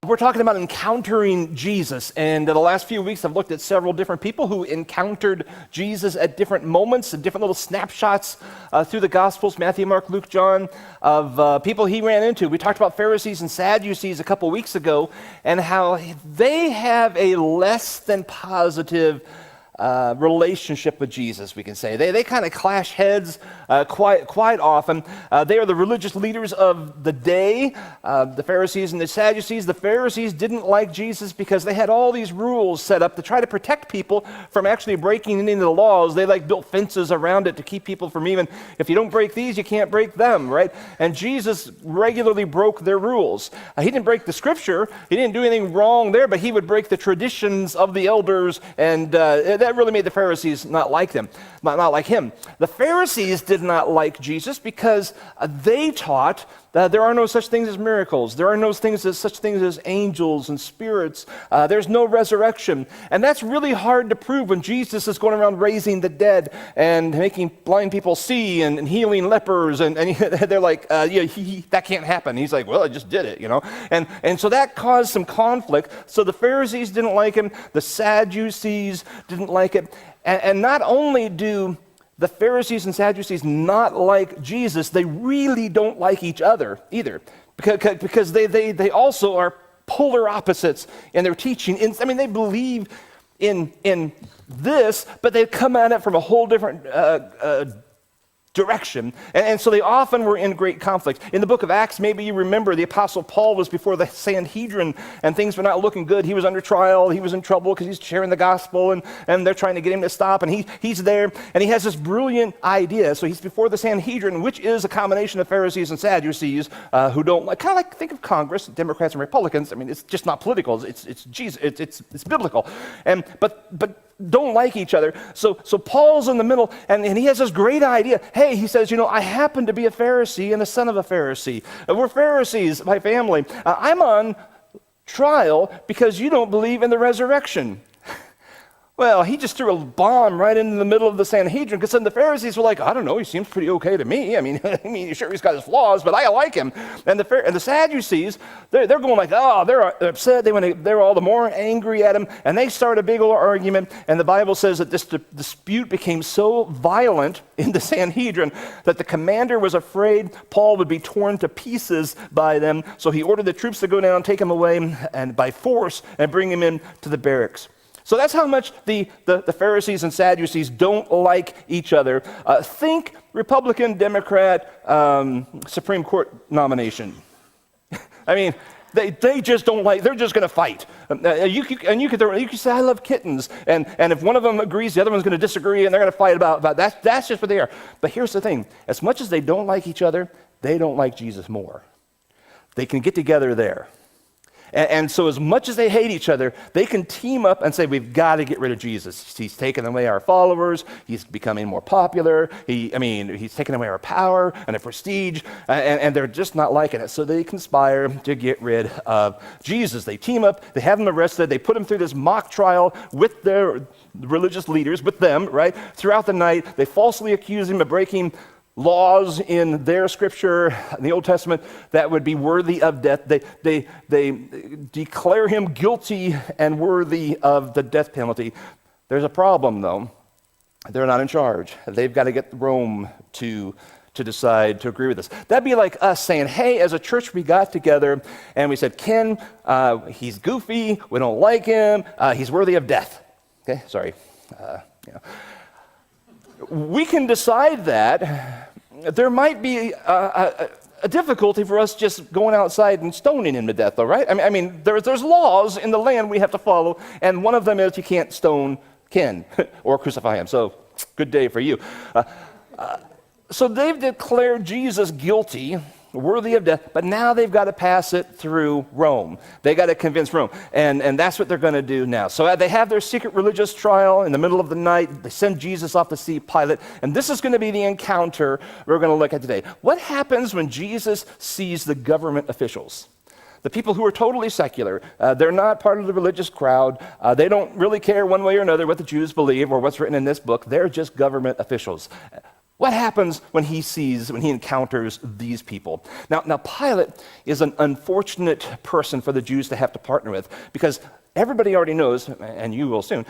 We're talking about encountering Jesus, and the last few weeks I've looked at several different people who encountered Jesus at different moments and different little snapshots through the Gospels, Matthew, Mark, Luke, John, of people he ran into. We talked about Pharisees and Sadducees a couple weeks ago and how they have a less than positive relationship with Jesus, we can say. They kind of clash heads quite often. They are the religious leaders of the day, the Pharisees and the Sadducees. The Pharisees didn't like Jesus because they had all these rules set up to try to protect people from actually breaking into the laws. They built fences around it to keep people from even, if you don't break these, you can't break them, right? And Jesus regularly broke their rules. He didn't break the scripture. He didn't do anything wrong there, but he would break the traditions of the elders, and that really made the Pharisees not like them, not like him. The Pharisees did not like Jesus because they taught that there are no such things as miracles. There are no such things as angels and spirits. There's no resurrection. And that's really hard to prove when Jesus is going around raising the dead and making blind people see and healing lepers. And they're like, that can't happen. He's like, well, I just did it, you know. And so that caused some conflict. So the Pharisees didn't like him. The Sadducees didn't like it. And not only do the Pharisees and Sadducees not like Jesus, they really don't like each other either, because they also are polar opposites in their teaching. They believe in this, but they come at it from a whole different direction, and so they often were in great conflict. In the book of Acts, maybe you remember the Apostle Paul was before the Sanhedrin, and things were not looking good. He was under trial. He was in trouble because he's sharing the gospel, and they're trying to get him to stop, and he's there, and he has this brilliant idea. So he's before the Sanhedrin, which is a combination of Pharisees and Sadducees who don't like, kind of like, think of Congress, Democrats and Republicans. It's just not political. It's Jesus. It's biblical, but don't like each other. So Paul's in the middle, and he has this great idea. Hey, he says, I happen to be a Pharisee and the son of a Pharisee. We're Pharisees, my family. I'm on trial because you don't believe in the resurrection. Well, he just threw a bomb right into the middle of the Sanhedrin, because then the Pharisees were like, I don't know, he seems pretty okay to me. Sure, he's got his flaws, but I like him. And the Sadducees, they're going like, they're upset. They're all the more angry at him, and they start a big old argument. And the Bible says that this dispute became so violent in the Sanhedrin that the commander was afraid Paul would be torn to pieces by them. So he ordered the troops to go down, take him away, and by force, and bring him in to the barracks. So that's how much the Pharisees and Sadducees don't like each other. Think Republican, Democrat, Supreme Court nomination. They just don't like, they're just going to fight. You can say, I love kittens, and if one of them agrees, the other one's going to disagree, and they're going to fight about that. That's just what they are. But here's the thing. As much as they don't like each other, they don't like Jesus more. They can get together there. And so as much as they hate each other, they can team up and say, we've got to get rid of Jesus. He's taken away our followers. He's becoming more popular. He's taken away our power and our prestige, and they're just not liking it. So they conspire to get rid of Jesus. They team up. They have him arrested. They put him through this mock trial with their religious leaders, with them, right? Throughout the night, they falsely accuse him of breaking laws in their scripture, in the Old Testament, that would be worthy of death. They declare him guilty and worthy of the death penalty. There's a problem, though. They're not in charge. They've got to get Rome to decide to agree with this. That'd be like us saying, hey, as a church, we got together and we said, Ken, he's goofy, we don't like him, he's worthy of death. Okay, sorry. We can decide that. There might be a difficulty for us just going outside and stoning him to death, though, right? There's laws in the land we have to follow, and one of them is you can't stone Ken or crucify him. So, good day for you. So they've declared Jesus guilty, worthy of death, but now they've got to pass it through Rome. They got to convince Rome, and that's what they're going to do now. So they have their secret religious trial in the middle of the night. They send Jesus off to see Pilate, and this is going to be the encounter we're going to look at today. What happens when Jesus sees the government officials? The people who are totally secular, they're not part of the religious crowd. They don't really care one way or another what the Jews believe or what's written in this book. They're just government officials. What happens when he encounters these people? Now, Pilate is an unfortunate person for the Jews to have to partner with, because everybody already knows, and you will soon,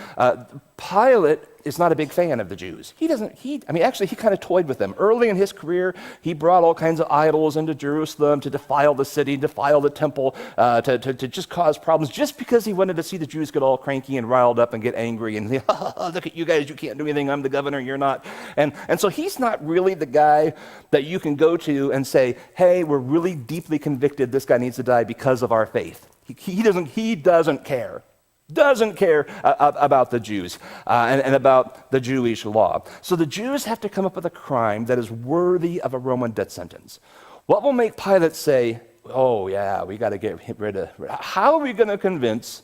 Pilate is not a big fan of the Jews. He kind of toyed with them. Early in his career, he brought all kinds of idols into Jerusalem to defile the city, defile the temple, to just cause problems, just because he wanted to see the Jews get all cranky and riled up and get angry and look at you guys, you can't do anything, I'm the governor, you're not. And so he's not really the guy that you can go to and say, hey, we're really deeply convicted this guy needs to die because of our faith. He doesn't care about the Jews and about the Jewish law. So the Jews have to come up with a crime that is worthy of a Roman death sentence. What will make Pilate say, oh yeah, we got to get rid of, how are we going to convince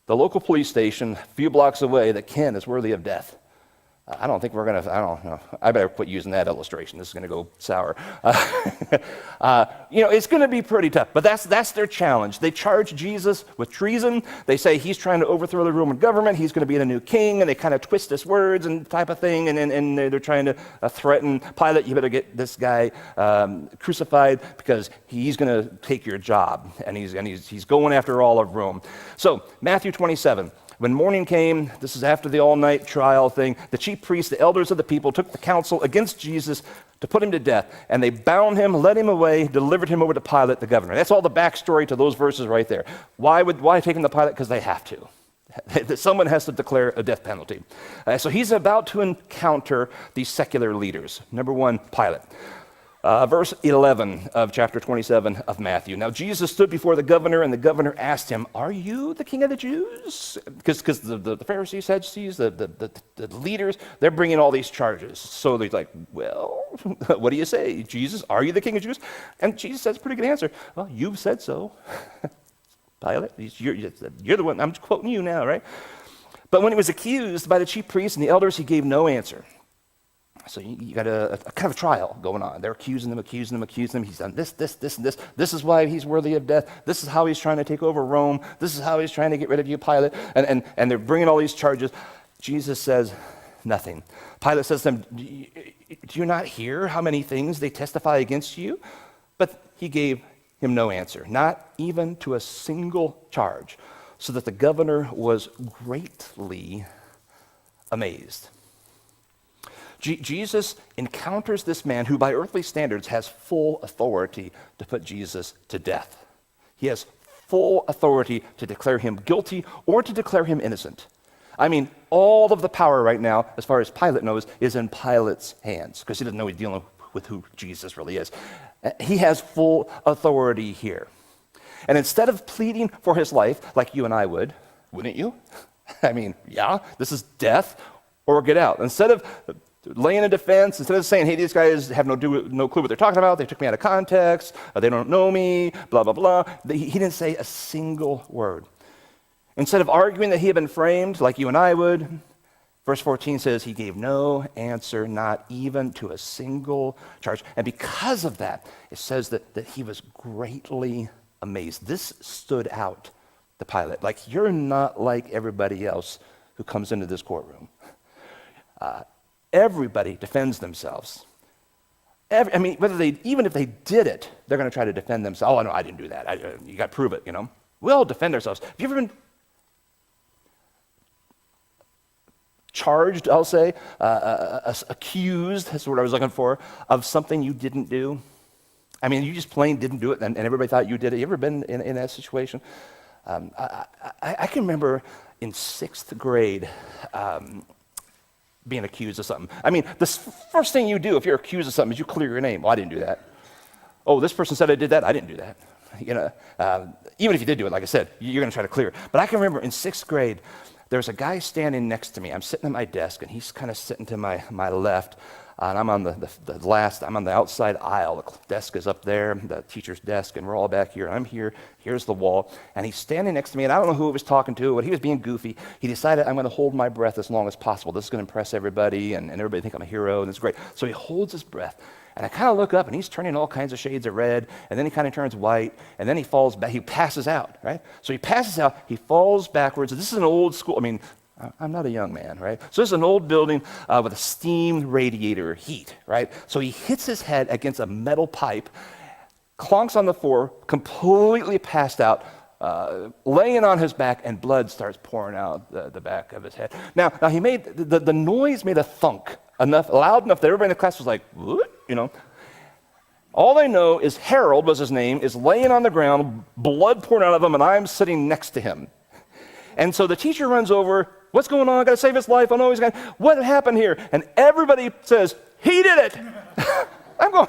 the local police station a few blocks away that Ken is worthy of death? I don't know. I better quit using that illustration. This is going to go sour. It's going to be pretty tough, but that's their challenge. They charge Jesus with treason. They say he's trying to overthrow the Roman government. He's going to be the new king, and they kind of twist his words and type of thing, and they're trying to threaten Pilate, you better get this guy crucified because he's going to take your job, and he's going after all of Rome. So, Matthew 27. When morning came, this is after the all-night trial thing, the chief priests, the elders of the people, took the counsel against Jesus to put him to death, and they bound him, led him away, delivered him over to Pilate, the governor. That's all the backstory to those verses right there. Why take him to Pilate? Because they have to. Someone has to declare a death penalty. So he's about to encounter these secular leaders. Number one, Pilate. Verse 11 of chapter 27 of Matthew. Now Jesus stood before the governor, and the governor asked him, are you the king of the Jews? Because the Pharisees, Sadducees, the leaders, they're bringing all these charges. So they're like, well, what do you say? Jesus, are you the king of the Jews? And Jesus says a pretty good answer. Well, you've said so. Pilate, you're the one, I'm quoting you now, right? But when he was accused by the chief priests and the elders, he gave no answer. So you got a kind of trial going on. They're accusing him. He's done this, and this. This is why he's worthy of death. This is how he's trying to take over Rome. This is how he's trying to get rid of you, Pilate. And they're bringing all these charges. Jesus says nothing. Pilate says to them, do you not hear how many things they testify against you? But he gave him no answer, not even to a single charge, so that the governor was greatly amazed. Jesus encounters this man who, by earthly standards, has full authority to put Jesus to death. He has full authority to declare him guilty or to declare him innocent. I mean, all of the power right now, as far as Pilate knows, is in Pilate's hands, because he doesn't know he's dealing with who Jesus really is. He has full authority here. And instead of pleading for his life, like you and I would, wouldn't you? I mean, yeah, this is death or get out. Instead of laying in defense, instead of saying, hey, these guys have no clue what they're talking about, they took me out of context, they don't know me, blah, blah, blah, he didn't say a single word. Instead of arguing that he had been framed like you and I would, verse 14 says he gave no answer, not even to a single charge. And because of that, it says that he was greatly amazed. This stood out to Pilate. Like, you're not like everybody else who comes into this courtroom. Everybody defends themselves. Even if they did it, they're going to try to defend themselves. Oh, no, I didn't do that. You got to prove it, We'll defend ourselves. Have you ever been charged, I'll say, accused, that's the word I was looking for, of something you didn't do? I mean, you just plain didn't do it, and everybody thought you did it. You ever been in that situation? I can remember in 6th grade, being accused of something. I mean, the first thing you do if you're accused of something is you clear your name. Well, I didn't do that. Oh, this person said I did that. I didn't do that. Even if you did do it, like I said, you're going to try to clear it. But I can remember in 6th grade, there's a guy standing next to me. I'm sitting at my desk, and he's kind of sitting to my left, and I'm on I'm on the outside aisle. The desk is up there, the teacher's desk, and we're all back here. I'm here. Here's the wall. And he's standing next to me, and I don't know who he was talking to, but he was being goofy. He decided, I'm going to hold my breath as long as possible. This is going to impress everybody, and everybody think I'm a hero, and it's great. So he holds his breath. And I kind of look up, and he's turning all kinds of shades of red, and then he kind of turns white, and then he falls back. He passes out, right? So he passes out. He falls backwards. This is an old school. I mean, I'm not a young man, right? So this is an old building with a steam radiator heat, right? So he hits his head against a metal pipe, clonks on the floor, completely passed out, laying on his back, and blood starts pouring out the back of his head. Now he made, the noise made a thunk, loud enough that everybody in the class was like, what? You know. All they know is Harold was his name, is laying on the ground, blood pouring out of him, and I'm sitting next to him. And so the teacher runs over, what's going on? I gotta save his life. I know he's got, what happened here? And everybody says, he did it. I'm going,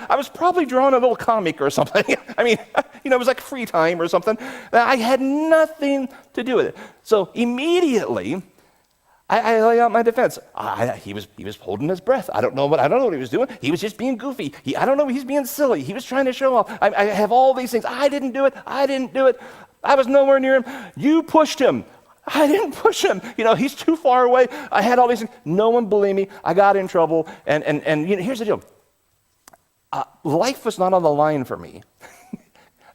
I was probably drawing a little comic or something. I mean, it was like free time or something. I had nothing to do with it. So immediately, I lay out my defense. He was holding his breath. I don't know what he was doing. He was just being goofy. I don't know. He's being silly. He was trying to show off. I have all these things. I didn't do it. I was nowhere near him. You pushed him. I didn't push him. He's too far away. I had all these things. No one believed me. I got in trouble. And here's the deal. Life was not on the line for me.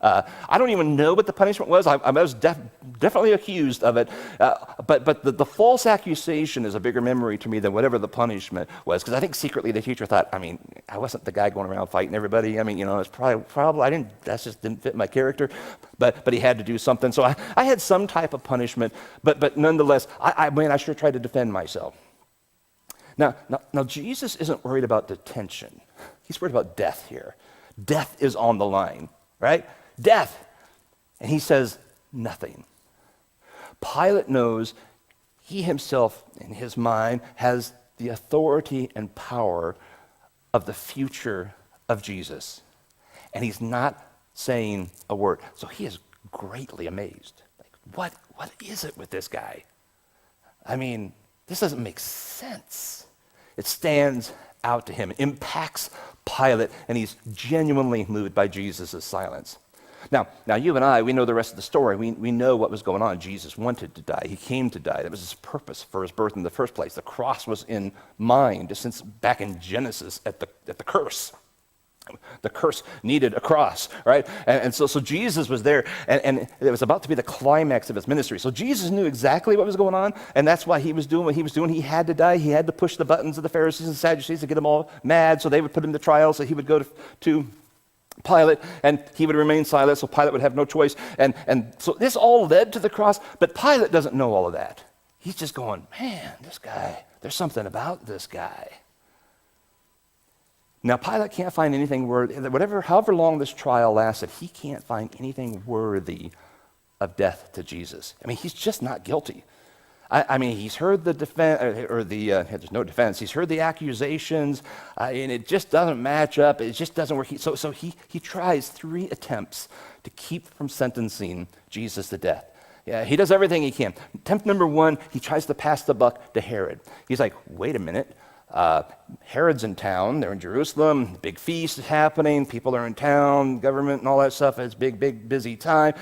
I don't even know what the punishment was. I was definitely accused of it. But the false accusation is a bigger memory to me than whatever the punishment was. Because I think secretly the teacher thought, I wasn't the guy going around fighting everybody. It's probably that just didn't fit my character. But he had to do something. So I had some type of punishment. But nonetheless, I sure tried to defend myself. Now, Jesus isn't worried about detention. He's worried about death here. Death is on the line, right? Death. And he says nothing. Pilate knows he himself, in his mind, has the authority and power of the future of Jesus. And he's not saying a word. So he is greatly amazed. Like, what is it with this guy? This doesn't make sense. It stands out to him, it impacts Pilate, and he's genuinely moved by Jesus' silence. Now you and I, we know the rest of the story. We know what was going on. Jesus wanted to die. He came to die. That was his purpose for his birth in the first place. The cross was in mind since back in Genesis at the curse. The curse needed a cross, right? And so Jesus was there, and it was about to be the climax of his ministry. So Jesus knew exactly what was going on, and that's why he was doing what he was doing. He had to die. He had to push the buttons of the Pharisees and Sadducees to get them all mad, so they would put him to trial, so he would go to Pilate, and he would remain silent, so Pilate would have no choice. And so this all led to the cross, but Pilate doesn't know all of that. He's just going, man, this guy, there's something about this guy. Now, Pilate can't find anything worthy, however long this trial lasted, he can't find anything worthy of death to Jesus. He's just not guilty. He's heard the defense, there's no defense, he's heard the accusations, and it just doesn't match up, it just doesn't work. So he tries 3 attempts to keep from sentencing Jesus to death. Yeah, he does everything he can. Attempt number 1, he tries to pass the buck to Herod. He's like, wait a minute. Herod's in town, they're in Jerusalem, big feast is happening, people are in town, government and all that stuff, it's big, busy time.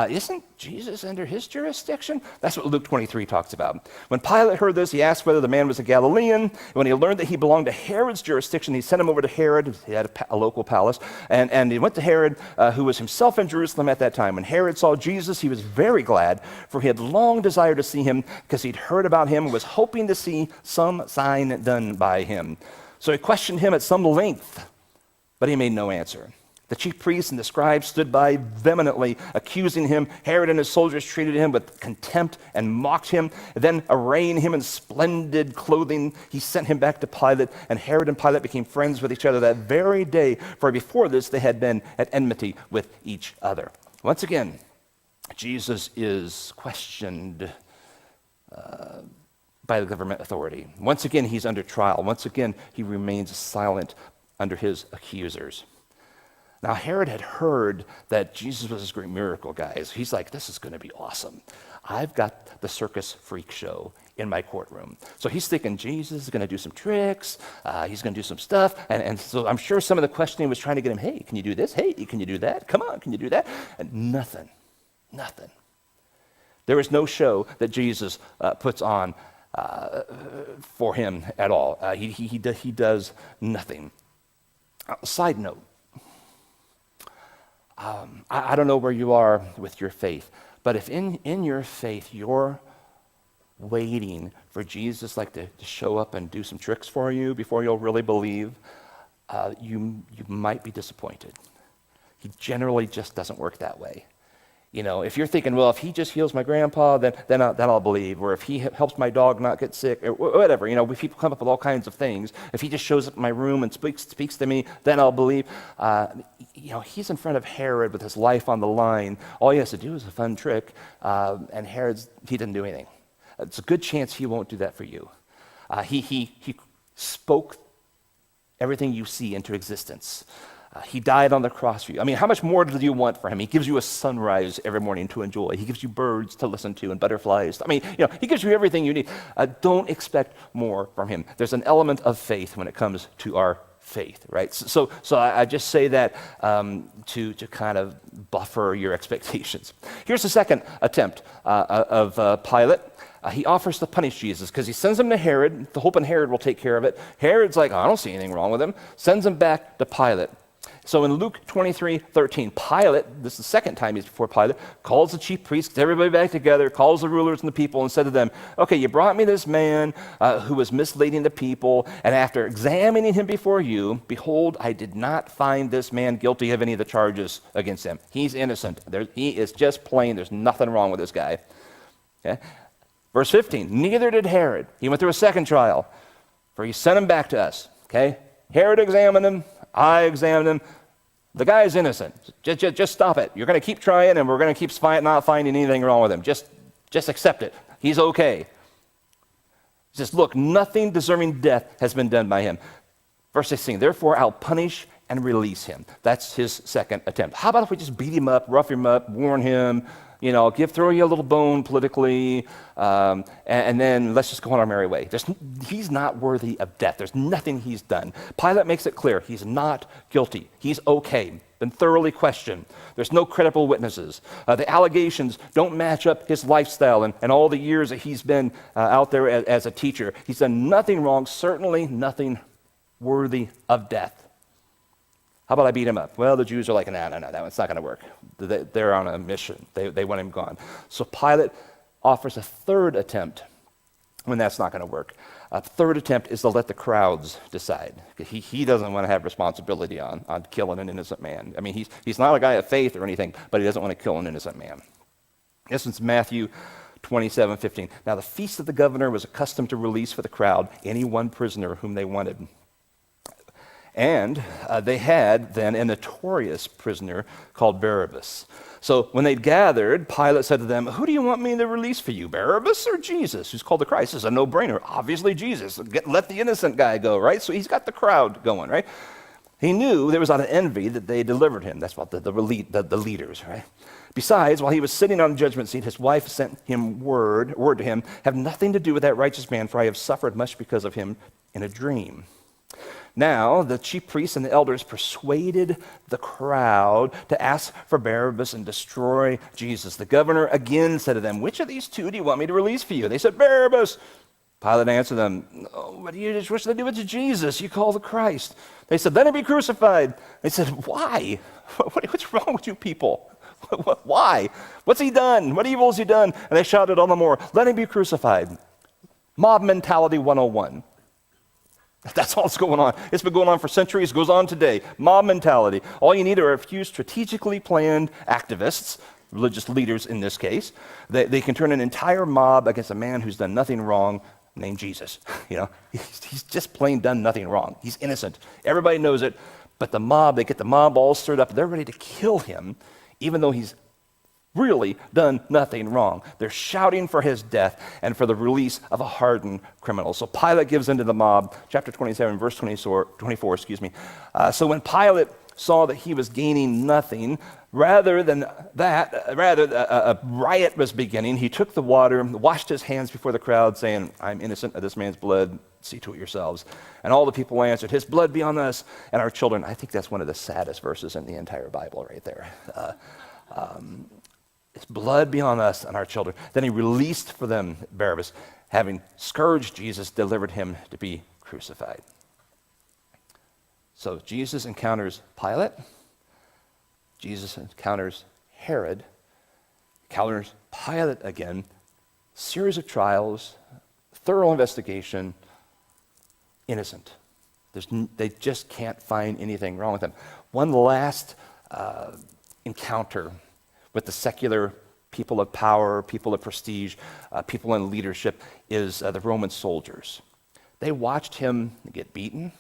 Isn't Jesus under his jurisdiction? That's what Luke 23 talks about. When Pilate heard this, he asked whether the man was a Galilean. When he learned that he belonged to Herod's jurisdiction, he sent him over to Herod. He had a local palace. And he went to Herod, who was himself in Jerusalem at that time. When Herod saw Jesus, he was very glad, for he had long desired to see him because he'd heard about him and was hoping to see some sign done by him. So he questioned him at some length, but he made no answer. The chief priests and the scribes stood by vehemently accusing him. Herod and his soldiers treated him with contempt and mocked him. Then, arraying him in splendid clothing, he sent him back to Pilate, and Herod and Pilate became friends with each other that very day, for before this they had been at enmity with each other. Once again, Jesus is questioned by the government authority. Once again, he's under trial. Once again, he remains silent under his accusers. Now, Herod had heard that Jesus was this great miracle guy. So he's like, this is going to be awesome. I've got the circus freak show in my courtroom. So he's thinking Jesus is going to do some tricks. He's going to do some stuff. And so I'm sure some of the questioning was trying to get him, hey, can you do this? Hey, can you do that? Come on, can you do that? And nothing. There is no show that Jesus puts on for him at all. He does nothing. Side note. I don't know where you are with your faith, but if in your faith your waiting for Jesus to show up and do some tricks for you before you'll really believe, you might be disappointed. He generally just doesn't work that way. If you're thinking, well, if he just heals my grandpa, then I'll believe. Or if he helps my dog not get sick, or whatever. People come up with all kinds of things. If he just shows up in my room and speaks to me, then I'll believe. He's in front of Herod with his life on the line. All he has to do is a fun trick, and he didn't do anything. It's a good chance he won't do that for you. He spoke everything you see into existence. He died on the cross for you. How much more do you want for him? He gives you a sunrise every morning to enjoy. He gives you birds to listen to and butterflies. He gives you everything you need. Don't expect more from him. There's an element of faith when it comes to our faith, right? So I just say that to kind of buffer your expectations. Here's the second attempt of Pilate. He offers to punish Jesus because he sends him to Herod, hoping Herod will take care of it. Herod's like, I don't see anything wrong with him. Sends him back to Pilate. So in Luke 23:13, Pilate, this is the second time he's before Pilate, calls the chief priests, everybody back together, calls the rulers and the people and said to them, okay, you brought me this man who was misleading the people, and after examining him before you, behold, I did not find this man guilty of any of the charges against him. He's innocent. He is just plain. There's nothing wrong with this guy. Okay? Verse 15, neither did Herod. He went through a second trial, for he sent him back to us. Okay? Herod examined him. I examined him. The guy is innocent. Just stop it. You're going to keep trying, and we're going to keep not finding anything wrong with him. Just accept it. He's okay. He says, look, nothing deserving death has been done by him. Verse 16, therefore I'll punish and release him. That's his second attempt. How about if we just beat him up, rough him up, warn him, throw you a little bone politically, and then let's just go on our merry way. He's not worthy of death. There's nothing he's done. Pilate makes it clear he's not guilty. He's okay. Been thoroughly questioned. There's no credible witnesses. The allegations don't match up his lifestyle and all the years that he's been out there as a teacher. He's done nothing wrong, certainly nothing worthy of death. How about I beat him up? Well, the Jews are like, no, that one's not going to work. They're on a mission. They want him gone. So Pilate offers a third attempt when that's not going to work. A third attempt is to let the crowds decide. He doesn't want to have responsibility on killing an innocent man. He's not a guy of faith or anything, but he doesn't want to kill an innocent man. This is Matthew 27:15. Now the feast of the governor was accustomed to release for the crowd any one prisoner whom they wanted. And they had then a notorious prisoner called Barabbas. So when they'd gathered, Pilate said to them, who do you want me to release for you, Barabbas or Jesus, who's called the Christ? This is a no-brainer. Obviously Jesus. Let the innocent guy go, right? So he's got the crowd going, right? He knew there was out of envy that they delivered him. That's what the leaders, right? Besides, while he was sitting on the judgment seat, his wife sent him word to him, have nothing to do with that righteous man, for I have suffered much because of him in a dream. Now, the chief priests and the elders persuaded the crowd to ask for Barabbas and destroy Jesus. The governor again said to them, which of these two do you want me to release for you? They said, Barabbas. Pilate answered them, what do you just wish to do with Jesus you call the Christ? They said, let him be crucified. They said, why? What's wrong with you people? Why? What's he done? What evil has he done? And they shouted all the more, let him be crucified. Mob mentality 101. That's all that's going on. It's been going on for centuries, goes on today. Mob mentality. All you need are a few strategically planned activists, religious leaders in this case. They can turn an entire mob against a man who's done nothing wrong, named Jesus. He's just plain done nothing wrong. He's innocent. Everybody knows it, but they get the mob all stirred up. They're ready to kill him, even though he's really done nothing wrong. They're shouting for his death and for the release of a hardened criminal. So Pilate gives in to the mob, chapter 27, verse 24. So when Pilate saw that he was gaining nothing, rather a riot was beginning, he took the water, washed his hands before the crowd, saying, I'm innocent of this man's blood. See to it yourselves. And all the people answered, his blood be on us and our children. I think that's one of the saddest verses in the entire Bible right there. His blood be on us and our children. Then he released for them Barabbas, having scourged Jesus, delivered him to be crucified. So Jesus encounters Pilate. Jesus encounters Herod. Encounters Pilate again. Series of trials, thorough investigation, innocent. They just can't find anything wrong with him. One last encounter with the secular people of power, people of prestige, people in leadership is the Roman soldiers. They watched him get beaten.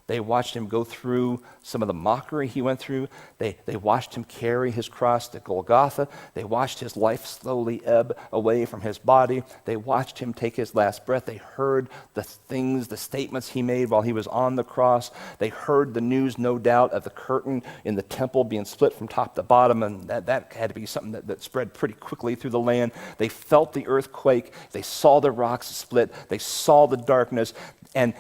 They watched him go through some of the mockery he went through. They watched him carry his cross to Golgotha. They watched his life slowly ebb away from his body. They watched him take his last breath. They heard the things, the statements he made while he was on the cross. They heard the news, no doubt, of the curtain in the temple being split from top to bottom, and that had to be something that spread pretty quickly through the land. They felt the earthquake. They saw the rocks split. They saw the darkness, and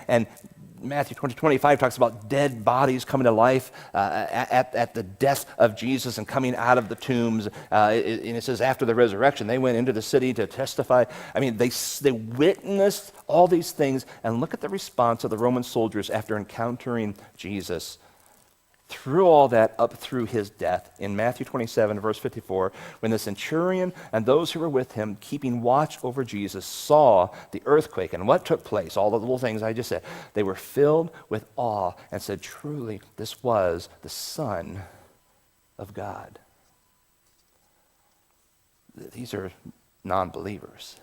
Matthew 20:25 talks about dead bodies coming to life at the death of Jesus and coming out of the tombs. And it says after the resurrection, they went into the city to testify. I mean, they witnessed all these things, and look at the response of the Roman soldiers after encountering Jesus. Through all that, up through his death, in Matthew 27, verse 54, when the centurion and those who were with him, keeping watch over Jesus, saw the earthquake and what took place, all the little things I just said, they were filled with awe and said, truly, this was the Son of God. These are non-believers,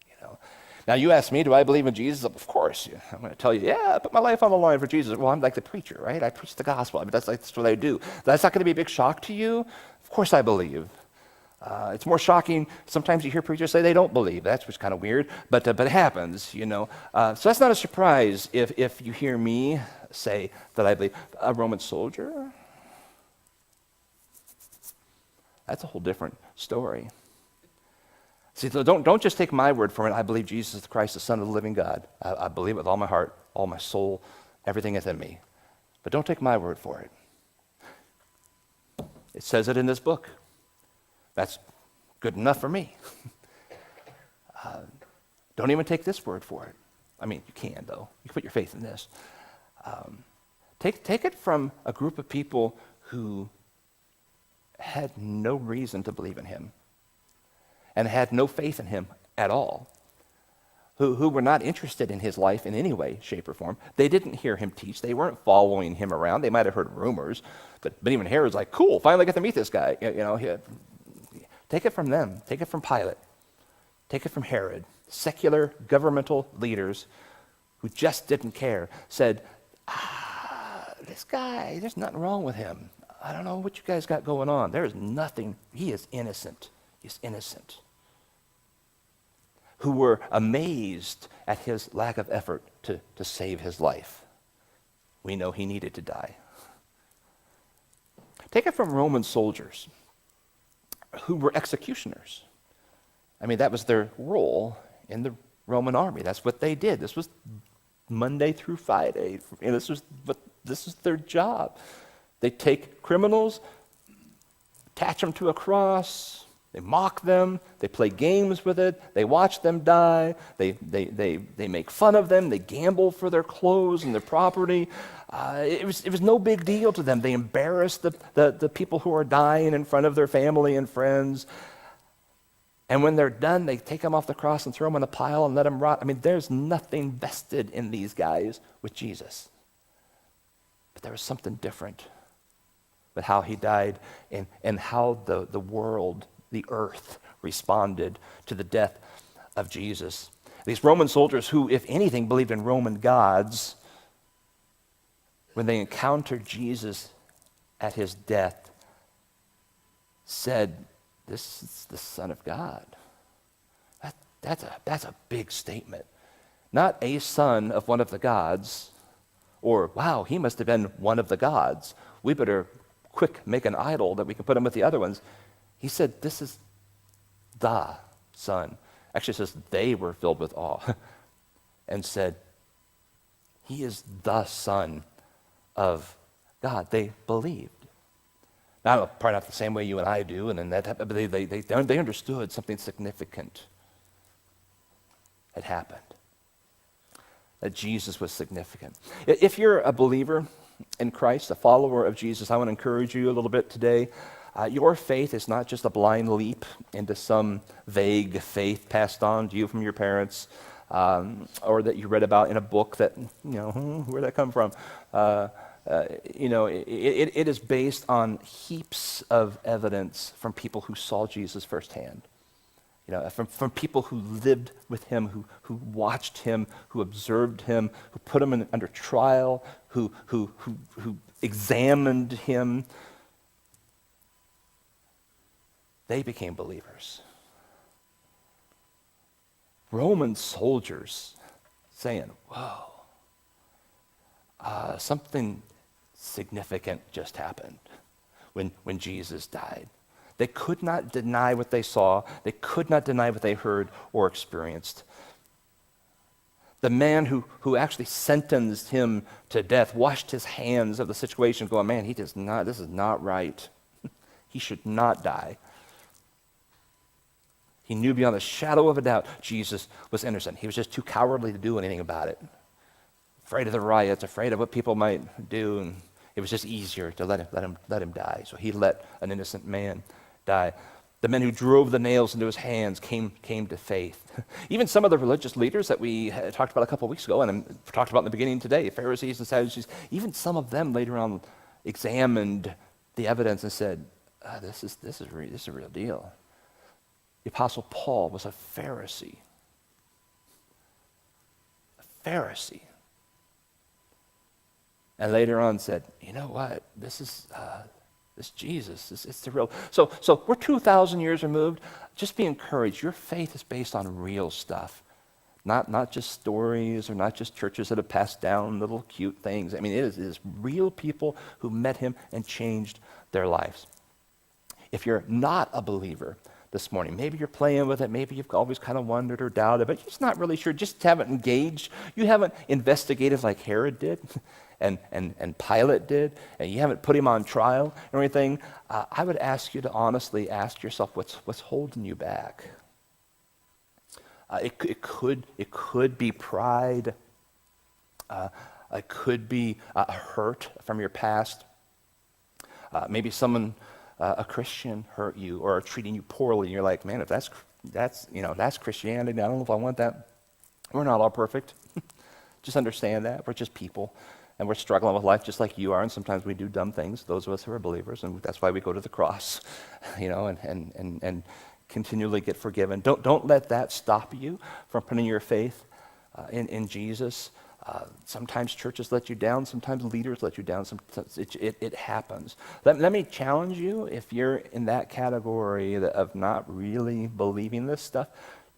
you know. Now, you ask me, do I believe in Jesus? Of course. I'm going to tell you, yeah, I put my life on the line for Jesus. Well, I'm like the preacher, right? I preach the gospel. I mean, that's what I do. That's not going to be a big shock to you? Of course I believe. It's more shocking. Sometimes you hear preachers say they don't believe. That's what's kind of weird, but it happens, you know. So that's not a surprise if you hear me say that I believe. A Roman soldier? That's a whole different story. See, so don't just take my word for it. I believe Jesus is the Christ, the Son of the living God. I believe it with all my heart, all my soul, everything within me. But don't take my word for it. It says it in this book. That's good enough for me. Don't even take this word for it. I mean, you can, though. You can put your faith in this. Take it from a group of people who had no reason to believe in him and had no faith in him at all, who were not interested in his life in any way, shape, or form. They didn't hear him teach. They weren't following him around. They might have heard rumors, but even Herod's like, cool, finally get to meet this guy. You know, take it from them. Take it from Pilate. Take it from Herod. Secular governmental leaders who just didn't care said, this guy, there's nothing wrong with him. I don't know what you guys got going on. There is nothing. He is innocent. He's innocent. Who were amazed at his lack of effort to save his life. We know he needed to die. Take it from Roman soldiers who were executioners. I mean, that was their role in the Roman army. That's what they did. This was Monday through Friday. And this is their job. They take criminals, attach them to a cross, they mock them, they play games with it, they watch them die, they make fun of them, they gamble for their clothes and their property. It was no big deal to them. They embarrassed the people who are dying in front of their family and friends. And when they're done, they take them off the cross and throw them in a pile and let them rot. I mean, there's nothing vested in these guys with Jesus. But there was something different with how he died and how the world, the earth, responded to the death of Jesus. These Roman soldiers who, if anything, believed in Roman gods, when they encountered Jesus at his death, said, this is the Son of God. That's a big statement. Not a son of one of the gods, or, wow, he must have been one of the gods. We better quick make an idol that we can put him with the other ones. He said, this is the Son. Actually, it says they were filled with awe and said, he is the Son of God. They believed. Now, probably not the same way you and I do, and then but they understood something significant had happened. That Jesus was significant. If you're a believer in Christ, a follower of Jesus, I want to encourage you a little bit today. Your faith is not just a blind leap into some vague faith passed on to you from your parents, or that you read about in a book that, where'd that come from? It is based on heaps of evidence from people who saw Jesus firsthand. From people who lived with him, who watched him, who observed him, who put him under trial, who examined him. They became believers. Roman soldiers saying, whoa, something significant just happened when Jesus died. They could not deny what they saw. They could not deny what they heard or experienced. The man who actually sentenced him to death washed his hands of the situation, going, man, this is not right. He should not die. He knew beyond a shadow of a doubt Jesus was innocent. He was just too cowardly to do anything about it. Afraid of the riots, afraid of what people might do, and it was just easier to let him die. So he let an innocent man die. The men who drove the nails into his hands came to faith. Even some of the religious leaders that we talked about a couple of weeks ago, and talked about in the beginning today, Pharisees and Sadducees, even some of them later on examined the evidence and said, this is a real deal. The Apostle Paul was a Pharisee. A Pharisee. And later on said, you know what, this Jesus, it's the real. So we're 2,000 years removed. Just be encouraged. Your faith is based on real stuff, not just stories or not just churches that have passed down little cute things. I mean, it is real people who met him and changed their lives. If you're not a believer this morning, maybe you're playing with it, maybe you've always kind of wondered or doubted, but you're just not really sure, just haven't engaged, you haven't investigated like Herod did and Pilate did, and you haven't put him on trial or anything, I would ask you to honestly ask yourself, what's holding you back? It could be pride. It could be a hurt from your past. Maybe someone, a Christian, hurt you or are treating you poorly, and you're like, man, if that's Christianity, I don't know if I want that. We're not all perfect. Just understand that. We're just people. And we're struggling with life just like you are, and sometimes we do dumb things, those of us who are believers, and that's why we go to the cross, and continually get forgiven. Don't let that stop you from putting your faith in Jesus. Sometimes churches let you down, sometimes leaders let you down, sometimes it happens. Let me challenge you, if you're in that category of not really believing this stuff,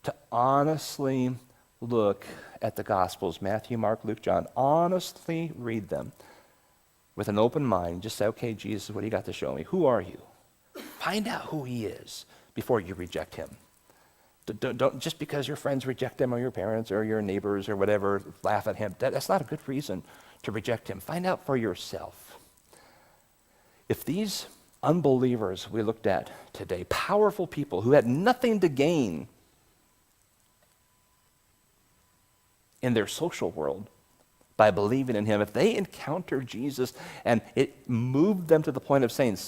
to honestly look at the Gospels, Matthew, Mark, Luke, John. Honestly read them with an open mind. Just say, okay, Jesus, what do you got to show me? Who are you? Find out who he is before you reject him. Don't just because your friends reject him or your parents or your neighbors or whatever, laugh at him. That's not a good reason to reject him. Find out for yourself. If these unbelievers we looked at today, powerful people who had nothing to gain in their social world by believing in him, if they encountered Jesus and it moved them to the point of saying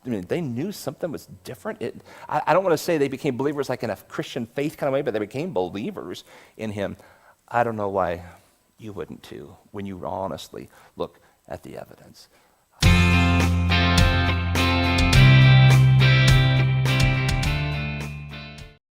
they knew something was different. I don't want to say they became believers like in a Christian faith kind of way, but they became believers in him. I don't know why you wouldn't too when you honestly look at the evidence.